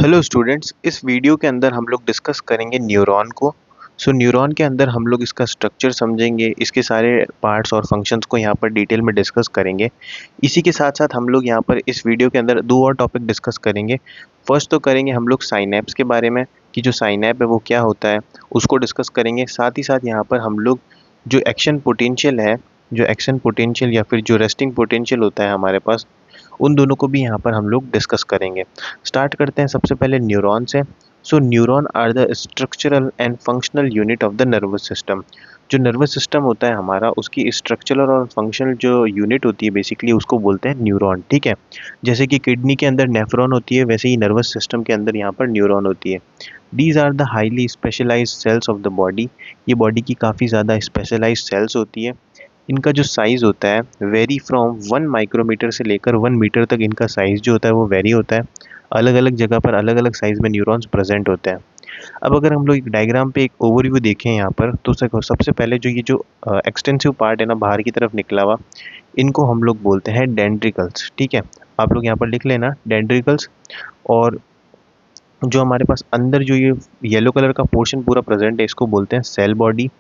Hello students, इस video के अंदर हम लोग डिस्कस करेंगे न्यूरॉन को। न्यूरॉन के अंदर हम लोग इसका स्ट्रक्चर समझेंगे, इसके सारे पार्ट्स और फंक्शंस को यहाँ पर डिटेल में डिस्कस करेंगे। इसी के साथ साथ हम लोग यहाँ पर इस वीडियो के अंदर दो और टॉपिक डिस्कस करेंगे। फर्स्ट तो करेंगे हम लोग साइनैप्स के बारे में कि जो साइनैप है वो क्या होता है, उसको डिस्कस करेंगे। साथ ही साथ यहाँ पर हम लोग जो एक्शन पोटेंशियल है, जो एक्शन पोटेंशियल या फिर जो रेस्टिंग पोटेंशियल होता है हमारे पास, उन दोनों को भी यहाँ पर हम लोग डिस्कस करेंगे। स्टार्ट करते हैं सबसे पहले न्यूरॉन से। Neuron are the structural and functional unit of the nervous system. जो नर्वस सिस्टम होता है हमारा, उसकी स्ट्रक्चरल और फंक्शनल जो यूनिट होती है बेसिकली उसको बोलते हैं न्यूरॉन। ठीक है, जैसे कि किडनी के अंदर नेफ्रॉन होती है, वैसे ही नर्वस सिस्टम के अंदर यहाँ पर न्यूरॉन होती है। These are the highly specialised cells of the body. ये बॉडी की काफ़ी ज़्यादा स्पेशलाइज्ड सेल्स होती है। इनका जो साइज़ होता है वेरी फ्रॉम 1 माइक्रोमीटर से लेकर 1 मीटर तक इनका साइज़ जो होता है वो वेरी होता है। अलग अलग जगह पर अलग अलग साइज़ में न्यूरॉन्स प्रेजेंट होते हैं। अब अगर हम लोग एक डायग्राम पे एक ओवरव्यू देखें यहाँ पर, तो सबसे पहले जो ये जो एक्सटेंसिव पार्ट है ना बाहर की तरफ निकला हुआ, इनको हम लोग बोलते हैं डेंड्रिकल्स। ठीक है, आप लोग यहाँ पर लिख लेना डेंड्रिकल्स। और जो हमारे पास अंदर जो ये येलो कलर का पोर्शन पूरा प्रेजेंट है, इसको बोलते हैं सेल बॉडी।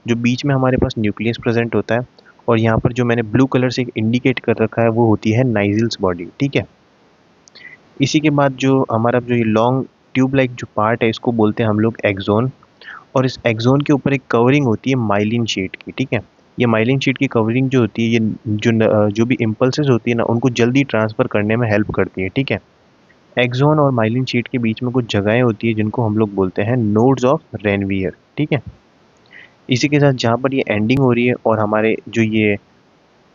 जो बीच में हमारे पास न्यूक्लियस प्रेजेंट होता है, और यहाँ पर जो मैंने ब्लू कलर से इंडिकेट कर रखा है वो होती है नाइजिल्स बॉडी। ठीक है, इसी के बाद जो हमारा जो ये लॉन्ग ट्यूब लाइक जो पार्ट है, इसको बोलते हैं हम लोग एक्सोन। और इस एक्सोन के ऊपर एक कवरिंग होती है माइलिन शीट की। ठीक है, ये माइलिन शीट की कवरिंग जो होती है, ये जो भी इम्पल्सेस होती है ना, उनको जल्दी ट्रांसफ़र करने में हेल्प करती है। ठीक है, एक्सोन और माइलिन शीट के बीच में कुछ जगहें होती है जिनको हम लोग बोलते हैं नोड्स ऑफ रेनवियर। ठीक है, इसी के साथ जहाँ पर ये एंडिंग हो रही है और हमारे जो ये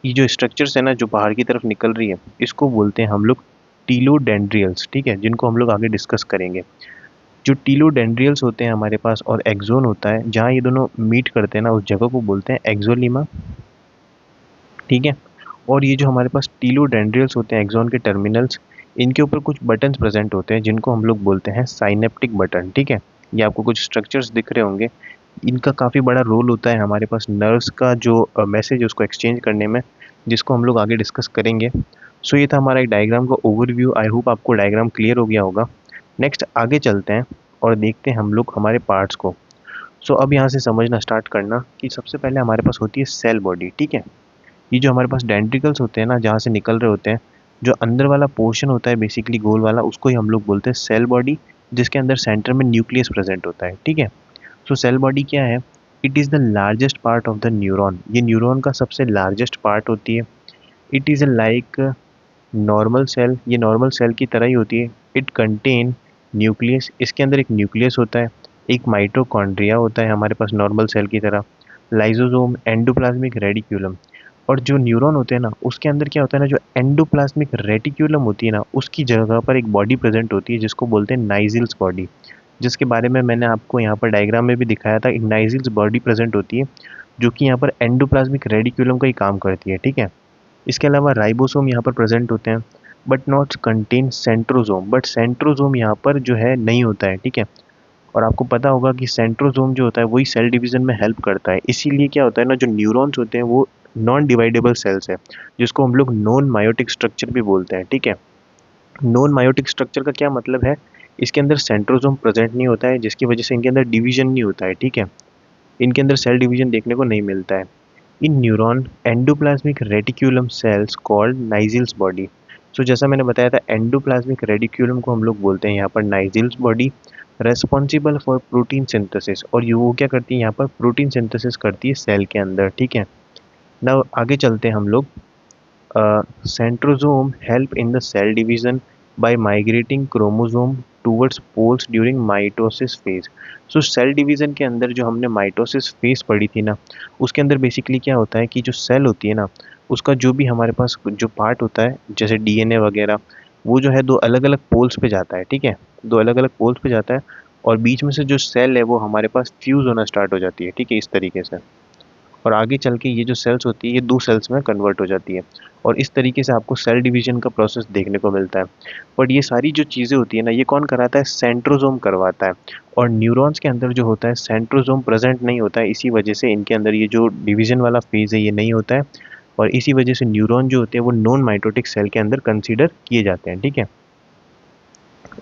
जो स्ट्रक्चर्स है ना जो बाहर की तरफ निकल रही है, इसको बोलते हैं हम लोग टीलोडेंड्रियल्स। ठीक है, जिनको हम लोग आगे डिस्कस करेंगे। जो टीलोडेंड्रियल्स होते हैं हमारे पास और एक्सोन होता है, जहाँ ये दोनों मीट करते हैं ना, उस जगह को बोलते हैं एक्सोलीमा। ठीक है, और ये जो हमारे पास टीलोडेंड्रियल्स होते हैं एक्सोन के टर्मिनल्स, इनके ऊपर कुछ बटन्स प्रेजेंट होते हैं जिनको हम लोग बोलते हैं साइनेप्टिक बटन। ठीक है, ये आपको कुछ स्ट्रक्चर्स दिख रहे होंगे। इनका काफ़ी बड़ा रोल होता है हमारे पास नर्व्स का जो मैसेज उसको एक्सचेंज करने में, जिसको हम लोग आगे डिस्कस करेंगे। ये था हमारा एक डायग्राम का ओवरव्यू। आई होप आपको डायग्राम क्लियर हो गया होगा। नेक्स्ट आगे चलते हैं और देखते हैं हम लोग हमारे पार्ट्स को। अब यहाँ से समझना स्टार्ट करना कि सबसे पहले हमारे पास होती है सेल बॉडी। ठीक है, ये जो हमारे पास डेंड्रिकल्स होते हैं ना, जहाँ से निकल रहे होते हैं, जो अंदर वाला पोर्शन होता है बेसिकली गोल वाला, उसको ही हम लोग बोलते हैं सेल बॉडी, जिसके अंदर सेंटर में न्यूक्लियस प्रेजेंट होता है। ठीक है, सेल बॉडी क्या है? It is the largest part of the neuron. ये न्यूरॉन का सबसे लार्जेस्ट पार्ट होती है। It is like normal cell, ये नॉर्मल सेल की तरह ही होती है। इट कंटेन न्यूक्लियस, इसके अंदर एक न्यूक्लियस होता है, एक माइटोकॉन्ड्रिया होता है हमारे पास नॉर्मल सेल की तरह, लाइजोसोम, एंडोप्लाज्मिक रेडिक्यूलम। और जो न्यूरॉन होते हैं ना, उसके अंदर क्या होता है ना, जो एंडोप्लाज्मिक रेटिक्यूलम होती है ना, उसकी जगह पर एक बॉडी प्रेजेंट होती है जिसको बोलते हैं नाइजिल्स बॉडी, जिसके बारे में मैंने आपको यहाँ पर डायग्राम में भी दिखाया था। एक नाइजिल्स बॉडी प्रेजेंट होती है जो कि यहाँ पर एंडोप्लाज्मिक रेडिक्यूलम का ही काम करती है। ठीक है, इसके अलावा राइबोसोम यहाँ पर प्रेजेंट होते हैं, but not contain centrosome. But centrosome यहाँ पर जो है नहीं होता है। ठीक है, और आपको पता होगा कि सेंट्रोजोम जो होता है वही सेल डिवीजन में हेल्प करता है। इसीलिए क्या होता है ना, जो न्यूरॉन्स होते हैं वो नॉन डिवाइडेबल सेल्स है, जिसको हम लोग नॉन मायोटिक स्ट्रक्चर भी बोलते हैं। ठीक है, नॉन मायोटिक स्ट्रक्चर का क्या मतलब है? इसके अंदर सेंट्रोजोम प्रेजेंट नहीं होता है, जिसकी वजह से इनके अंदर डिवीजन नहीं होता है। ठीक है, इनके अंदर सेल डिवीजन देखने को नहीं मिलता है। In neuron endoplasmic reticulum cells called Nissl's body. जैसा मैंने बताया था, एंडोप्लाज्मिक रेटिक्यूलम को हम लोग बोलते हैं यहाँ पर Nissl's body, responsible for protein synthesis. और ये वो क्या करती है यहाँ पर? प्रोटीन सिंथेसिस करती है सेल के अंदर। ठीक है, ना आगे चलते हैं हम लोग। Centrosome help in the cell division by migrating chromosome towards poles during mitosis phase. Cell division के अंदर जो हमने माइटोसिस फेज पढ़ी थी ना, उसके अंदर बेसिकली क्या होता है कि जो सेल होती है ना, उसका जो भी हमारे पास जो पार्ट होता है, जैसे डीएनए वगैरह, वो जो है दो अलग अलग पोल्स पे जाता है। ठीक है, दो अलग अलग पोल्स पे जाता है, और बीच में से जो सेल है वो हमारे पास फ्यूज होना स्टार्ट हो जाती है। ठीक है, इस तरीके से, और आगे चल के ये जो सेल्स होती है ये दो सेल्स में कन्वर्ट हो जाती है, और इस तरीके से आपको सेल डिवीजन का प्रोसेस देखने को मिलता है। बट ये सारी जो चीज़ें होती है ना, ये कौन कराता है? सेंट्रोजोम करवाता है। और न्यूरॉन्स के अंदर जो होता है सेंट्रोजोम प्रेजेंट नहीं होता है, इसी वजह से इनके अंदर ये जो डिवीजन वाला फेज है ये नहीं होता है, और इसी वजह से न्यूरॉन जो होते हैं वो नॉन माइटोटिक सेल के अंदर कंसीडर किए जाते हैं। ठीक है,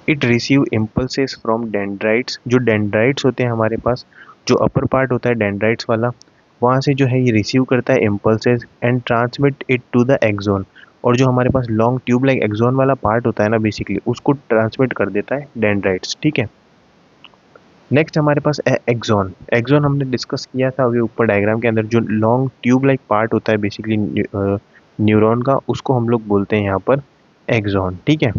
it receive impulses from dendrites, जो डेंड्राइट्स होते हैं हमारे पास, जो अपर पार्ट होता है डेंड्राइट्स वाला, वहाँ से जो है ये रिसीव करता है impulses and transmit it to the axon. और जो हमारे पास लॉन्ग ट्यूब लाइक एक्सोन वाला पार्ट होता है ना, बेसिकली उसको ट्रांसमिट कर देता है डेंड्राइट्स, ठीक है। नेक्स्ट हमारे पास है एक्सोन। एक्सोन हमने डिस्कस किया था अभी ऊपर डायग्राम के अंदर, जो लॉन्ग ट्यूब लाइक पार्ट होता है बेसिकली न्यूरॉन का, उसको हम लोग बोलते हैं यहाँ पर एक्सोन, ठीक है।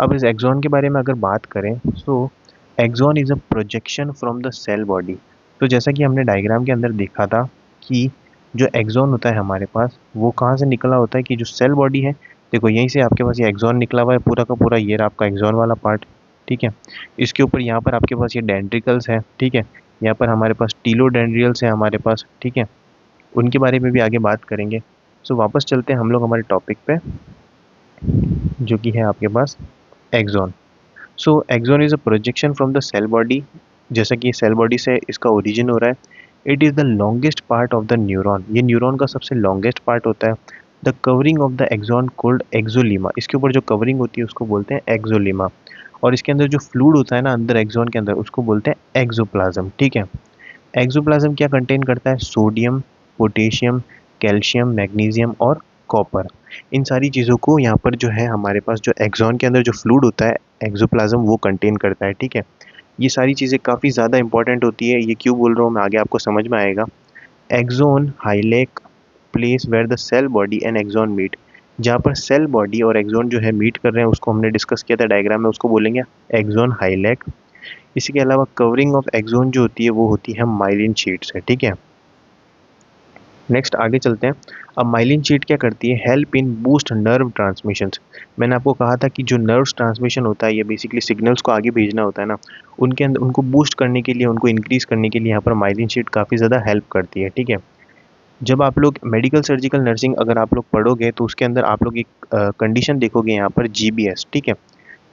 अब इस एक्सॉन के बारे में अगर बात करें तो axon is a projection from the cell body. तो जैसा कि हमने डायग्राम के अंदर देखा था कि जो एक्सॉन होता है हमारे पास, वो कहाँ से निकला होता है कि जो सेल बॉडी है, देखो यहीं से आपके पास ये एक्सॉन निकला हुआ है पूरा का पूरा, ये रहा आपका एक्सॉन वाला पार्ट, ठीक है। इसके ऊपर यहाँ पर आपके पास ये डेंड्रिकल्स है, ठीक है। यहाँ पर हमारे पास टीलोडेंड्रियल्स है हमारे पास, ठीक है। उनके बारे में भी आगे बात करेंगे। सो वापस चलते हैं हम लोग हमारे टॉपिक पे, जो कि है आपके पास axon. So axon is a projection from the cell body, जैसा कि सेल बॉडी से इसका ओरिजिन हो रहा है। It is the longest part of the neuron, ये न्यूरॉन का सबसे लॉन्गेस्ट पार्ट होता है। The covering of the axon called axolemma, इसके ऊपर जो कवरिंग होती है उसको बोलते हैं एक्सोलीमा। और इसके अंदर जो फ्लूइड होता है ना अंदर एक्सॉन के अंदर, उसको बोलते हैं एक्सोप्लाज्म, ठीक है। एक्सोप्लाज्म क्या कंटेन करता है? सोडियम, पोटेशियम, कैल्शियम, मैग्नीशियम और कॉपर। इन सारी चीज़ों को यहाँ पर जो है हमारे पास जो एक्सॉन के अंदर जो फ्लूइड होता है एक्सोप्लाज्म, वो कंटेन करता है, ठीक है। ये सारी चीज़ें काफ़ी ज़्यादा इंपॉर्टेंट होती है। ये क्यों बोल रहा हूँ मैं, आगे आपको समझ में आएगा। Axon hillock place where the cell body and axon meet, जहाँ पर सेल बॉडी और एक्सॉन जो है मीट कर रहे हैं, उसको हमने डिस्कस किया था डायग्राम में, उसको बोलेंगे एक्सॉन हाईलाइट। इसी के अलावा कवरिंग ऑफ एक्सॉन जो होती है वो होती है माइलिन शीट से, ठीक है। नेक्स्ट आगे चलते हैं। अब माइलिन शीट क्या करती है? Help in boost nerve transmissions. मैंने आपको कहा था कि जो नर्व्स ट्रांसमिशन होता है, ये बेसिकली सिग्नल्स को आगे भेजना होता है ना, उनके अंदर उनको बूस्ट करने के लिए, उनको इंक्रीज करने के लिए यहाँ पर माइलिन शीट काफ़ी ज़्यादा हेल्प करती है, ठीक है। जब आप लोग मेडिकल सर्जिकल नर्सिंग अगर आप लोग पढ़ोगे तो उसके अंदर आप लोग एक कंडीशन देखोगे यहाँ पर, जीबीएस, ठीक है।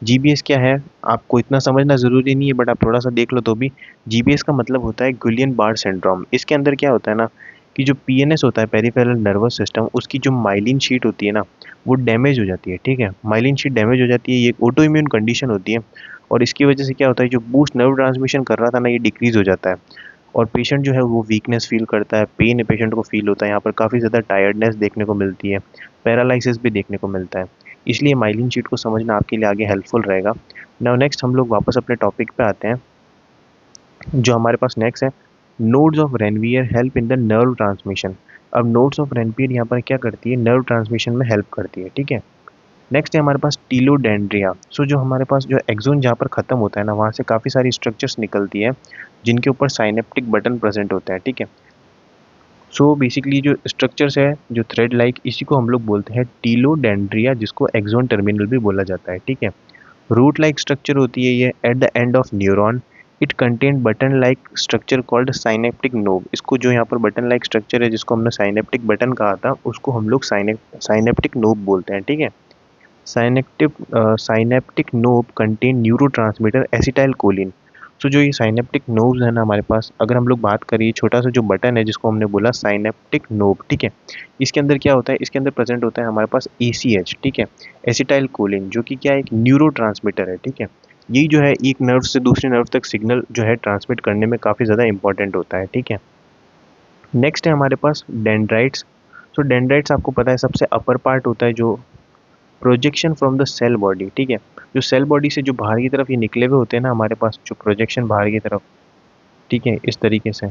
जीबीएस क्या है आपको इतना समझना ज़रूरी नहीं है, बट आप थोड़ा सा देख लो तो भी। जीबीएस का मतलब होता है गुलियन बार सिंड्रोम। इसके अंदर क्या होता है ना कि जो पीएनएस होता है, पेरिफेरल नर्वस सिस्टम, उसकी जो माइलिन शीट होती है ना, वो डैमेज हो जाती है, ठीक है। माइलिन शीट डैमेज हो जाती है, ये एक ऑटो इम्यून कंडीशन होती है। और इसकी वजह से क्या होता है, जो बूस्ट नर्व ट्रांसमिशन कर रहा था ना, ये डिक्रीज हो जाता है। और पेशेंट जो है वो वीकनेस फील करता है, पेन पेशेंट को फील होता है, यहाँ पर काफ़ी ज़्यादा टायर्डनेस देखने को मिलती है, पैरालिसिस भी देखने को मिलता है। इसलिए माइलिन शीट को समझना आपके लिए आगे हेल्पफुल रहेगा। नाउ नेक्स्ट हम लोग वापस अपने टॉपिक पे आते हैं। जो हमारे पास नेक्स्ट है, nodes of Ranvier help in the nerve transmission. अब नोड्स ऑफ रेनवियर यहाँ पर क्या करती है? नर्व ट्रांसमिशन में हेल्प करती है, ठीक है। नेक्स्ट है हमारे पास टीलोडेंड्रिया। सो जो हमारे पास जो एक्सोन जहाँ पर ख़त्म होता है ना, वहाँ से काफ़ी सारी स्ट्रक्चर्स निकलती है जिनके ऊपर साइनेप्टिक बटन प्रेजेंट होता है, ठीक है। सो बेसिकली जो स्ट्रक्चर्स है जो थ्रेड लाइक, इसी को हम लोग बोलते हैं टीलोडेंड्रिया, जिसको एक्सोन टर्मिनल भी बोला जाता है, ठीक है। रूट लाइक स्ट्रक्चर होती है ये at the end of neuron. It contain button like structure called synaptic knob. इसको जो यहाँ पर बटन लाइक स्ट्रक्चर है, जिसको हमने साइनेप्टिक बटन कहा था, उसको हम लोग साइनेप्टिक नोब बोलते हैं, ठीक है। Synaptic knob contain neurotransmitter acetylcholine कोलिन। सो जो ये साइनेप्टिक नोब्स है ना हमारे पास, अगर हम लोग बात करें, छोटा सा जो बटन है जिसको हमने बोला साइनेप्टिक नोब, ठीक है। इसके अंदर क्या होता है? इसके अंदर प्रेजेंट होता है हमारे पास ACH, ठीक है, एसिटाइल कोलिन, जो कि क्या है, एक न्यूरोट्रांसमीटर है, ठीक है। यही जो है एक नर्व से दूसरे नर्व तक सिग्नल जो है ट्रांसमिट करने में काफ़ी ज़्यादा इंपॉर्टेंट होता है, ठीक है। नेक्स्ट है हमारे पास डेंड्राइट्स। तो डेंड्राइट्स आपको पता है सबसे अपर पार्ट होता है, जो projection from the cell body, ठीक है। जो सेल बॉडी से जो बाहर की तरफ ये निकले हुए होते हैं ना हमारे पास, जो प्रोजेक्शन बाहर की तरफ, ठीक है, इस तरीके से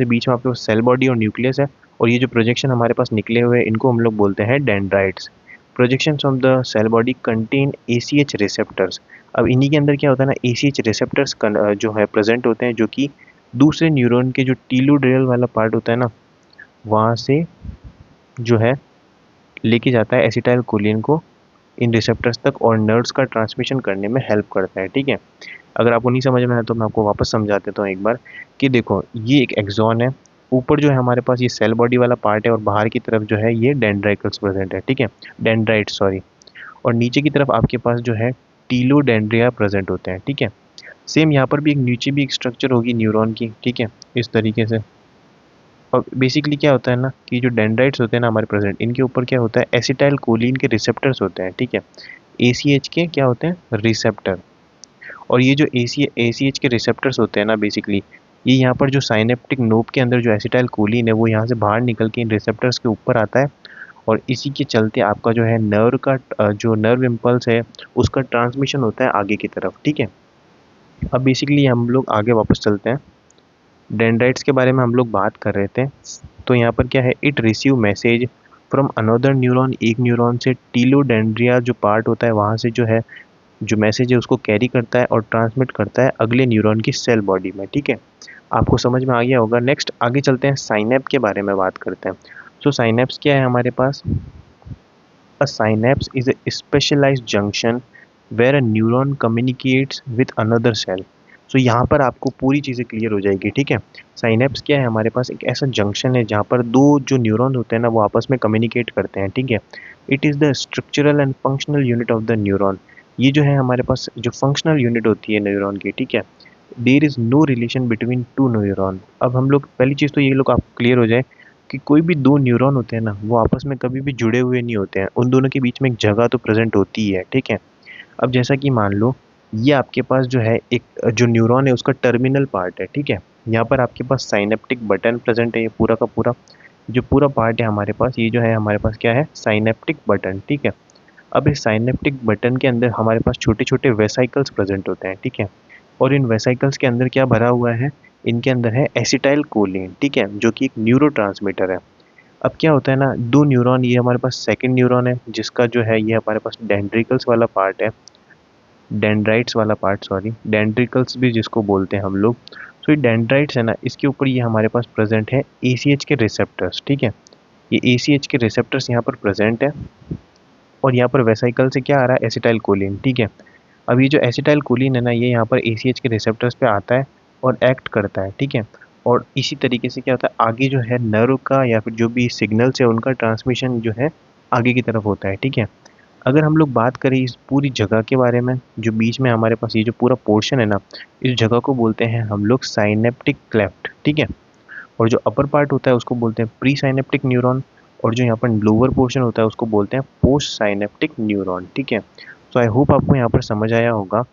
बीच में आपके पास सेल बॉडी और न्यूक्लियस है, और ये जो प्रोजेक्शन हमारे पास निकले हुए हैं, इनको हम लोग बोलते हैं dendrites. Projection from the cell body contain ACH receptors. अब इन्हीं के अंदर क्या होता है ना, ACH रिसेप्टर्स जो है प्रेजेंट होते हैं, जो कि दूसरे न्यूरॉन के जो टीलोडेंड्रियल वाला पार्ट होता है ना, वहाँ से जो है लेके जाता है एसिटाइल कोलिन को इन रिसेप्टर्स तक, और नर्व्स का ट्रांसमिशन करने में हेल्प करता है, ठीक है। अगर आपको नहीं समझ में आया तो मैं आपको वापस समझा देता हूँ एक बार, कि देखो ये एक एक्सॉन है, ऊपर जो है हमारे पास ये सेल बॉडी वाला पार्ट है, और बाहर की तरफ जो है ये डेंड्राइकल्स प्रेजेंट है, ठीक है, डेंड्राइट सॉरी। और नीचे की तरफ आपके पास जो है टीलोडेंड्रिया प्रेजेंट होते हैं, ठीक है। सेम यहाँ पर भी एक नीचे भी एक स्ट्रक्चर होगी न्यूरॉन की, ठीक है, इस तरीके से। और बेसिकली क्या होता है ना कि जो डेंड्राइट्स होते हैं ना हमारे प्रेजेंट, इनके ऊपर क्या होता है, एसिटाइल कोलिन के रिसेप्टर्स होते हैं, ठीक है। ACH के क्या होते हैं, रिसेप्टर। और ये जो ACH के रिसेप्टर्स होते हैं ना बेसिकली, ये यहाँ पर जो साइनेप्टिक नोब के अंदर जो एसिटाइल कोलिन है वो यहाँ से बाहर निकल के इन रिसेप्टर्स के ऊपर आता है, और इसी के चलते आपका जो है नर्व का जो नर्व इम्पल्स है उसका ट्रांसमिशन होता है आगे की तरफ, ठीक है। अब बेसिकली हम लोग आगे वापस चलते हैं। डेंड्राइट्स के बारे में हम लोग बात कर रहे थे। तो यहाँ पर क्या है, it receive message from another neuron, एक न्यूरॉन से टीलोडेंड्रिया जो पार्ट होता है वहाँ से जो है जो मैसेज है उसको कैरी करता है और ट्रांसमिट करता है अगले न्यूरॉन की सेल बॉडी में, ठीक है। आपको समझ में आ गया होगा। नेक्स्ट आगे चलते हैं, साइनेप के बारे में बात करते हैं। सो साइनेप्स क्या है हमारे पास, a synapse is a specialized junction where a neuron communicates with another cell। सो यहाँ पर आपको पूरी चीज़ें क्लियर हो जाएगी, ठीक है। साइनेप्स क्या है हमारे पास, एक ऐसा जंक्शन है जहाँ पर दो जो न्यूरॉन होते हैं ना वो आपस में कम्युनिकेट करते हैं, ठीक है। It is the structural and functional unit of the neuron. ये जो है हमारे पास जो फंक्शनल यूनिट होती है न्यूरॉन की, ठीक है। There is no relation between two neuron. अब हम लोग पहली चीज़ तो ये लोग आपको क्लियर हो जाए कि कोई भी दो न्यूरॉन होते हैं ना वो आपस में कभी भी जुड़े हुए नहीं होते हैं, उन दोनों के बीच में एक जगह तो प्रेजेंट होती ही है, ठीक है। अब जैसा कि मान लो ये आपके पास जो है एक जो न्यूरॉन है उसका टर्मिनल पार्ट है, ठीक है। यहाँ पर आपके पास साइनेप्टिक बटन प्रेजेंट है, ये पूरा का पूरा जो पूरा पार्ट है हमारे पास, ये जो है हमारे पास क्या है, साइनेप्टिक बटन, ठीक है। अब इस साइनेप्टिक बटन के अंदर हमारे पास छोटे छोटे वेसाइकल्स प्रेजेंट होते हैं, ठीक है। और इन वेसाइकल्स के अंदर क्या भरा हुआ है, इनके अंदर है एसिटाइल कोलिन, ठीक है, जो कि एक न्यूरोट्रांसमीटर है। अब क्या होता है ना, दो न्यूरॉन, ये हमारे पास सेकंड न्यूरॉन है जिसका जो है ये हमारे पास डेंड्रिकल्स वाला पार्ट है, डेंड्राइट्स वाला पार्ट, सॉरी डेंड्रिकल्स भी जिसको बोलते हैं हम लोग। तो ये डेंड्राइट्स है ना, इसके ऊपर ये हमारे पास प्रेजेंट है ACH के रिसेप्टर्स, ठीक है। ये ACH के रिसेप्टर्स यहाँ पर प्रेजेंट है, और यहाँ पर वेसाइकल से क्या आ रहा है, एसिटाइल कोलिन, ठीक है। अब ये जो एसिटाइल कोलिन है ना ये यहाँ पर ACH के रिसेप्टर्स पे आता है और एक्ट करता है, ठीक है। और इसी तरीके से क्या होता है, आगे जो है नर्व का या फिर जो भी सिग्नल्स है उनका ट्रांसमिशन जो है आगे की तरफ होता है, ठीक है। अगर हम लोग बात करें इस पूरी जगह के बारे में, जो बीच में हमारे पास ये जो पूरा पोर्शन है ना, इस जगह को बोलते हैं हम लोग साइनेप्टिक क्लेफ्ट, ठीक है। और जो अपर पार्ट होता है उसको बोलते हैं प्री साइनेप्टिक न्यूरॉन, और जो यहाँ पर लोअर पोर्शन होता है उसको बोलते हैं पोस्ट साइनेप्टिक न्यूरॉन, ठीक है। तो आई होप आपको यहाँ पर समझ आया होगा।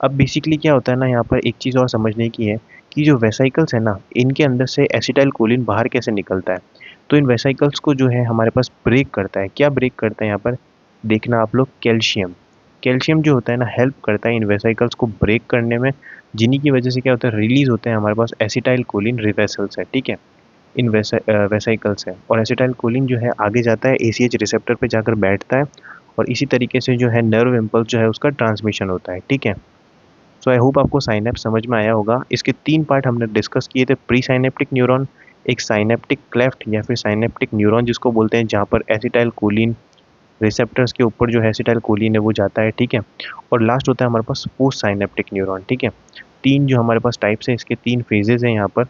अब बेसिकली क्या होता है ना, यहाँ पर एक चीज़ और समझने की है कि जो वेसाइकल्स है ना इनके अंदर से एसिटाइल कोलिन बाहर कैसे निकलता है। तो इन वेसाइकल्स को जो है हमारे पास ब्रेक करता है, क्या ब्रेक करता है यहाँ पर देखना आप लोग, कैल्शियम। कैल्शियम जो होता है ना हेल्प करता है इन वेसाइकल्स को ब्रेक करने में, जिन्हीं की वजह से क्या होता है, रिलीज होते हैं हमारे पास एसिटाइल कोलिन रिवेसल्स है, ठीक है। इन वेसाइकल्स है, और एसिटाइल कोलिन जो है आगे जाता है ACH रिसेप्टर पे जाकर बैठता है, और इसी तरीके से जो है नर्व इम्पल्स जो है उसका ट्रांसमिशन होता है, ठीक है। सो आई होप आपको साइनेप्स समझ में आया होगा। इसके तीन पार्ट हमने डिस्कस किए थे, प्री साइनेप्टिक न्यूरॉन, एक साइनेप्टिक क्लेफ्ट या फिर साइनेप्टिक न्यूरॉन जिसको बोलते हैं, जहाँ पर एसिटाइल कोलिन रिसेप्टर्स के ऊपर जो है एसिटाइल कोलिन है वो जाता है, ठीक है। और लास्ट होता है हमारे पास पोस्ट साइनेप्टिक न्यूरॉन, ठीक है। तीन जो हमारे पास टाइप्स हैं, इसके तीन फेजेस हैं यहाँ पर।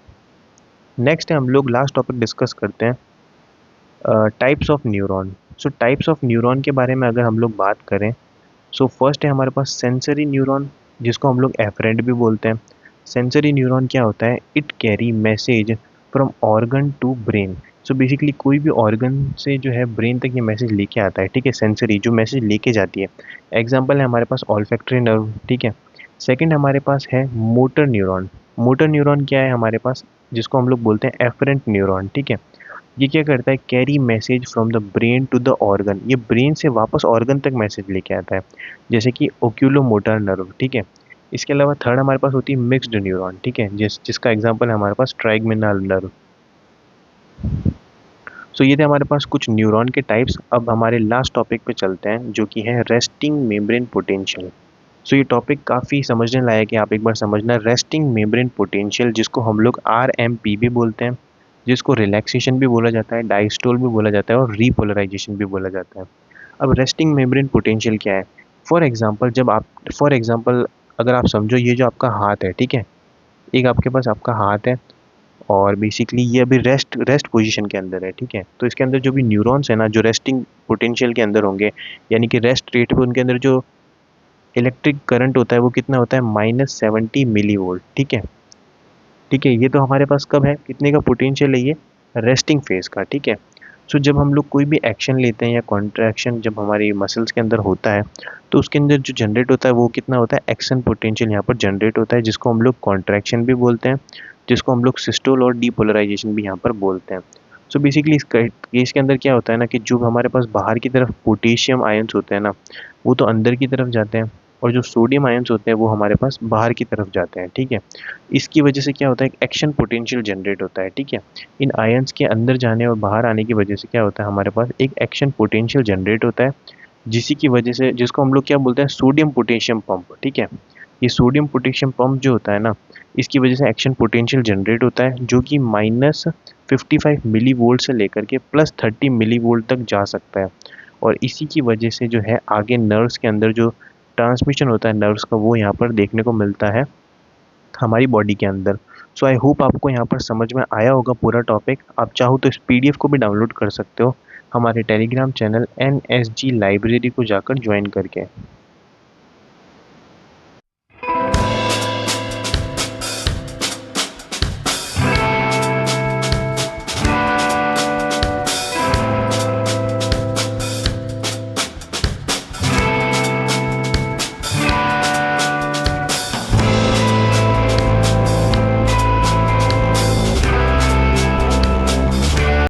नेक्स्ट है हम लोग लास्ट टॉपिक डिस्कस करते हैं types of neuron. So types of neuron के बारे में अगर हम लोग बात करें, सो फर्स्ट है हमारे पास सेंसरी न्यूरॉन, जिसको हम लोग एफरेंट भी बोलते हैं। सेंसरी न्यूरॉन क्या होता है, it carry message from organ to brain. So basically कोई भी ऑर्गन से जो है ब्रेन तक ये मैसेज लेके आता है, ठीक है, सेंसरी जो मैसेज लेके जाती है। एग्जाम्पल है हमारे पास ऑल्फैक्टरी नर्व, ठीक है। सेकेंड हमारे पास है मोटर न्यूरॉन। मोटर न्यूरॉन क्या है हमारे पास, जिसको हम लोग बोलते हैं एफरेंट न्यूरॉन, ठीक है। ये क्या करता है, carry message from the brain to the organ, ये ब्रेन से वापस ऑर्गन तक मैसेज लेके आता है, जैसे कि ओक्यूलोमोटर नर्व, ठीक है। इसके अलावा थर्ड हमारे पास होती है मिक्स्ड न्यूरॉन, ठीक है, जिसका एग्जांपल है हमारे पास ट्राइगमिनल नर्व। सो ये थे हमारे पास कुछ न्यूरॉन के टाइप्स। अब हमारे लास्ट टॉपिक पे चलते हैं जो कि है रेस्टिंग मेम्ब्रेन पोटेंशियल। सो ये टॉपिक काफ़ी समझने लायक है, आप एक बार समझना। रेस्टिंग मेम्ब्रेन पोटेंशियल, जिसको हम लोग RMP भी बोलते हैं, जिसको रिलैक्सेशन भी बोला जाता है, डायस्टोल भी बोला जाता है, और रीपोलराइजेशन भी बोला जाता है। अब रेस्टिंग मेम्ब्रेन पोटेंशियल क्या है, फॉर एग्जांपल अगर आप समझो ये जो आपका हाथ है, ठीक है, एक आपके पास आपका हाथ है, और बेसिकली ये अभी रेस्ट पोजीशन के अंदर है, ठीक है। तो इसके अंदर जो भी न्यूरॉन्स है ना जो रेस्टिंग पोटेंशियल के अंदर होंगे, यानी कि रेस्ट रेट पे उनके अंदर जो इलेक्ट्रिक करंट होता है वो कितना होता है, -70 मिली वोल्ट, ठीक है। ठीक है, ये तो हमारे पास कब है, कितने का पोटेंशियल है ये, रेस्टिंग फेज का, ठीक है। सो जब हम लोग कोई भी एक्शन लेते हैं या कॉन्ट्रैक्शन जब हमारी मसल्स के अंदर होता है, तो उसके अंदर जो जनरेट होता है वो कितना होता है, एक्शन पोटेंशियल यहाँ पर जनरेट होता है, जिसको हम लोग कॉन्ट्रैक्शन भी बोलते हैं, जिसको हम लोग सिस्टोल और डीपोलराइजेशन भी यहाँ पर बोलते हैं। सो बेसिकली इस केस के अंदर क्या होता है ना कि जो हमारे पास बाहर की तरफ पोटेशियम आयंस होते हैं ना, वो तो अंदर की तरफ जाते हैं, और जो सोडियम आयंस होते हैं वो हमारे पास बाहर की तरफ जाते हैं, ठीक है। इसकी वजह से क्या होता है, एक एक्शन पोटेंशियल जनरेट होता है, ठीक है। इन आयंस के अंदर जाने और बाहर आने की वजह से क्या होता है, हमारे पास एक एक्शन पोटेंशियल जनरेट होता है, जिसी की वजह से, जिसको हम लोग क्या बोलते हैं, सोडियम पोटेशियम पंप, ठीक है। ये सोडियम पोटेशियम पंप जो होता है ना, इसकी वजह से एक्शन पोटेंशियल जनरेट होता है, जो कि -55 मिली वोल्ट से लेकर के +30 मिली वोल्ट तक जा सकता है। और इसी की वजह से जो है आगे नर्व्स के अंदर जो ट्रांसमिशन होता है नर्व्स का, वो यहाँ पर देखने को मिलता है हमारी बॉडी के अंदर। सो आई होप आपको यहाँ पर समझ में आया होगा पूरा टॉपिक। आप चाहो तो इस पीडीएफ को भी डाउनलोड कर सकते हो हमारे टेलीग्राम चैनल NSG लाइब्रेरी को जाकर ज्वाइन करके।